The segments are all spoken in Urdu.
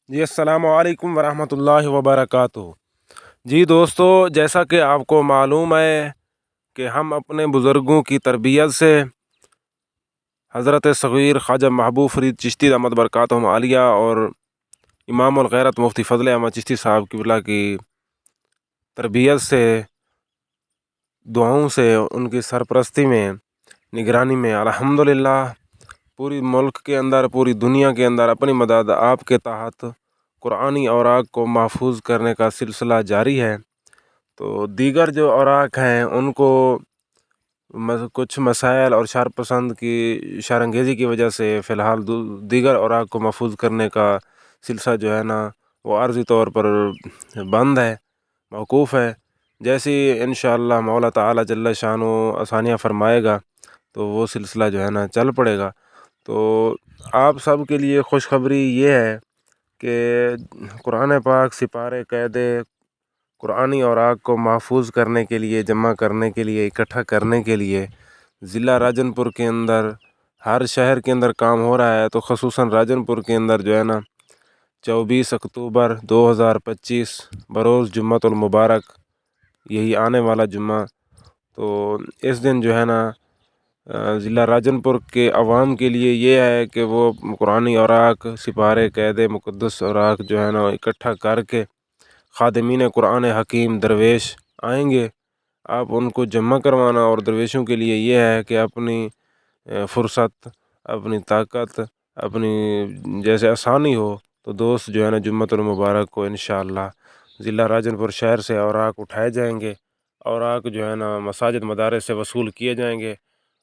جی السلام علیکم ورحمۃ اللہ وبرکاتہ۔ جی دوستو، جیسا کہ آپ کو معلوم ہے کہ ہم اپنے بزرگوں کی تربیت سے حضرت صغیر خواجہ محبوب فرید چشتی رحمت برکاتہم عالیہ اور امام الغیرت مفتی فضل احمد چشتی صاحب قبلہ کی تربیت سے، دعاؤں سے، ان کی سرپرستی میں، نگرانی میں الحمدللہ پوری ملک کے اندر، پوری دنیا کے اندر اپنی مدد آپ کے تحت قرآنی اوراق کو محفوظ کرنے کا سلسلہ جاری ہے۔ تو دیگر جو اوراق ہیں ان کو کچھ مسائل اور شرپسند کی شرانگیزی کی وجہ سے فی الحال دیگر اوراق کو محفوظ کرنے کا سلسلہ جو ہے نا وہ عارضی طور پر بند ہے، موقوف ہے۔ جیسی انشاءاللہ مولا تعالی جل شانہ آسانیاں فرمائے گا تو وہ سلسلہ جو ہے نا چل پڑے گا۔ تو آپ سب کے لیے خوشخبری یہ ہے کہ قرآن پاک سپارے قید قرآنی اوراق کو محفوظ کرنے کے لیے، جمع کرنے کے لیے، اکٹھا کرنے کے لیے ضلع راجن پور کے اندر، ہر شہر کے اندر کام ہو رہا ہے۔ تو خصوصاً راجن پور کے اندر جو ہے نا 24 اکتوبر 2025 بروز جمعۃ المبارک، یہی آنے والا جمعہ، تو اس دن جو ہے نا ضلع راجن پور کے عوام کے لیے یہ ہے کہ وہ قرآنی اوراق، سپارے قید مقدس اوراق جو ہے نا اکٹھا کر کے خادمین قرآن حکیم درویش آئیں گے، آپ ان کو جمع کروانا، اور درویشوں کے لیے یہ ہے کہ اپنی فرصت، اپنی طاقت، اپنی جیسے آسانی ہو تو دوست جو ہے نا جمعۃ المبارک کو انشاءاللہ ضلع راجن پور شہر سے اوراق اٹھائے جائیں گے، اوراق جو ہے نا مساجد مدارس سے وصول کیے جائیں گے،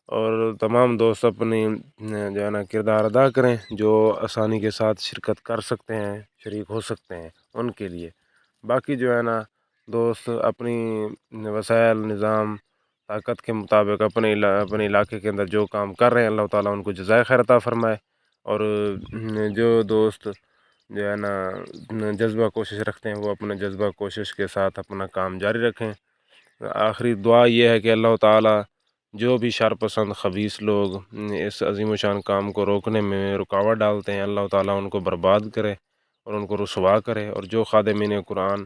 اور تمام دوست اپنی جو ہے نا کردار ادا کریں، جو آسانی کے ساتھ شرکت کر سکتے ہیں، شریک ہو سکتے ہیں ان کے لیے۔ باقی جو ہے نا دوست اپنی وسائل، نظام، طاقت کے مطابق اپنے علاقے کے اندر جو کام کر رہے ہیں اللہ تعالیٰ ان کو جزائے خیر عطا فرمائے، اور جو دوست جو ہے نا جذبہ کوشش رکھتے ہیں وہ اپنے جذبہ کوشش کے ساتھ اپنا کام جاری رکھیں۔ آخری دعا یہ ہے کہ اللہ تعالیٰ جو بھی شرپسند خبیث لوگ اس عظیم و شان کام کو روکنے میں رکاوٹ ڈالتے ہیں، اللہ تعالیٰ ان کو برباد کرے اور ان کو رسوا کرے، اور جو خادمین قرآن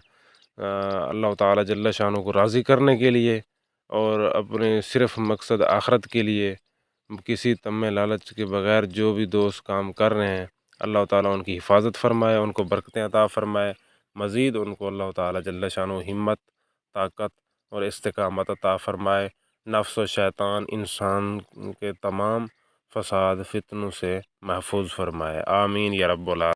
اللہ تعالیٰ جل شانہ کو راضی کرنے کے لیے اور اپنے صرف مقصد آخرت کے لیے کسی تمے لالچ کے بغیر جو بھی دوست کام کر رہے ہیں، اللہ تعالیٰ ان کی حفاظت فرمائے، ان کو برکتیں عطا فرمائے، مزید ان کو اللہ تعالیٰ جل شانہ ہمت، طاقت اور استقامت عطا فرمائے، نفس و شیطان، انسان کے تمام فساد فتنوں سے محفوظ فرمائے، آمین یا رب العالمین۔